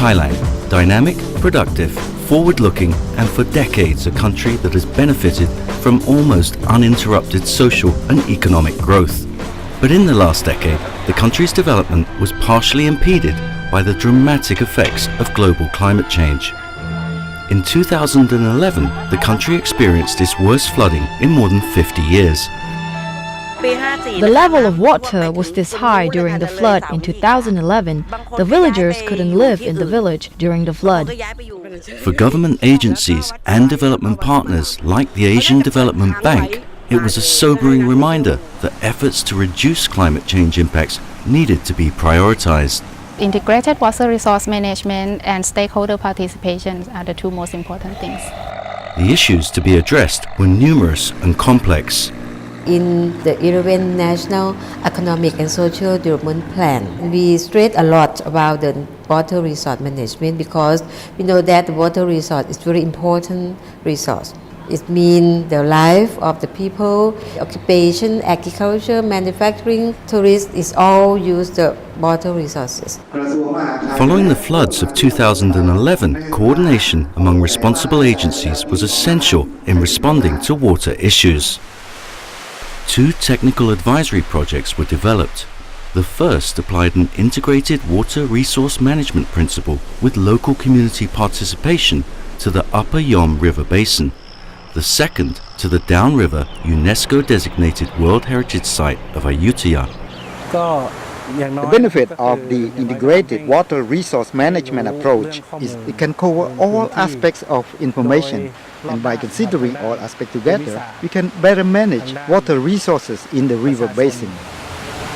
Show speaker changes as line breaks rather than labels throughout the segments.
Thailand, dynamic, productive, forward-looking, and for decades a country that has benefited from almost uninterrupted social and economic growth. But in the last decade, the country's development was partially impeded by the dramatic effects of global climate change. In 2011, the country experienced its worst flooding in more than 50 years.
The level of water was this high during the flood in 2011. The villagers couldn't live in the village during the flood.
For government agencies and development partners like the Asian Development Bank, it was a sobering reminder that efforts to reduce climate change impacts needed to be prioritized.
Integrated water resource management and stakeholder participation are the two most important things.
The issues to be addressed were numerous and complex.
In the 11th National Economic and Social Development Plan, we stress a lot about the water resource management because we know that the water resource is very important resource. It means the life of the people, occupation, agriculture, manufacturing, tourists is all use the water resources.
Following the floods of 2011, coordination among responsible agencies was essential in responding to water issues. Two technical advisory projects were developed. The first applied an integrated water resource management principle with local community participation to the Upper Yom River Basin. The second to the downriver UNESCO-designated World Heritage Site of Ayutthaya.
The benefit of the integrated water resource management approach is it can cover all aspects of information, and by considering all aspects together, we can better manage water resources in the river basin.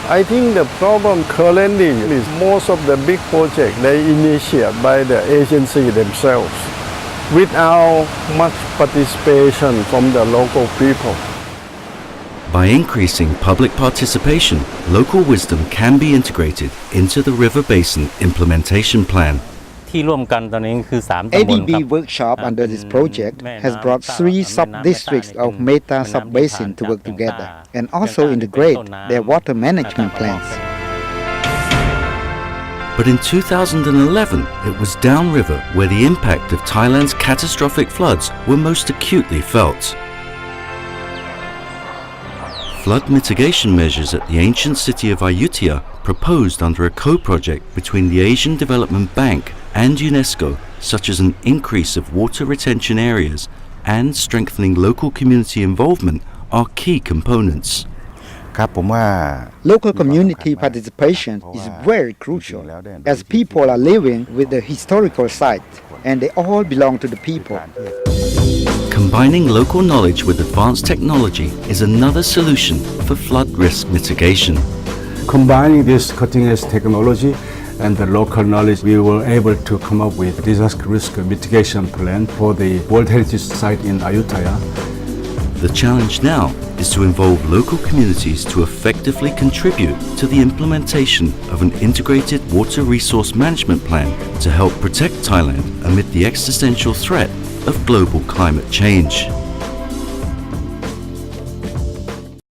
I think the problem currently is most of the big projects they initiate by the agency themselves without much participation from the local people.
By increasing public participation, local wisdom can be integrated into the River Basin Implementation Plan.
ADB workshop under this project has brought 3 sub-districts of Meta sub-basin to work together and also integrate their water management plans.
But in 2011, it was downriver where the impact of Thailand's catastrophic floods were most acutely felt. Flood mitigation measures at the ancient city of Ayutthaya, proposed under a co-project between the Asian Development Bank and UNESCO, such as an increase of water retention areas and strengthening local community involvement, are key components.
Local community participation is very crucial as people are living with the historical site and they all belong to the people.
Combining local knowledge with advanced technology is another solution for flood risk mitigation.
Combining this cutting-edge technology and the local knowledge, we were able to come up with a disaster risk mitigation plan for the World Heritage Site in Ayutthaya.
The challenge now is to involve local communities to effectively contribute to the implementation of an integrated water resource management plan to help protect Thailand amid the existential threat of global climate change.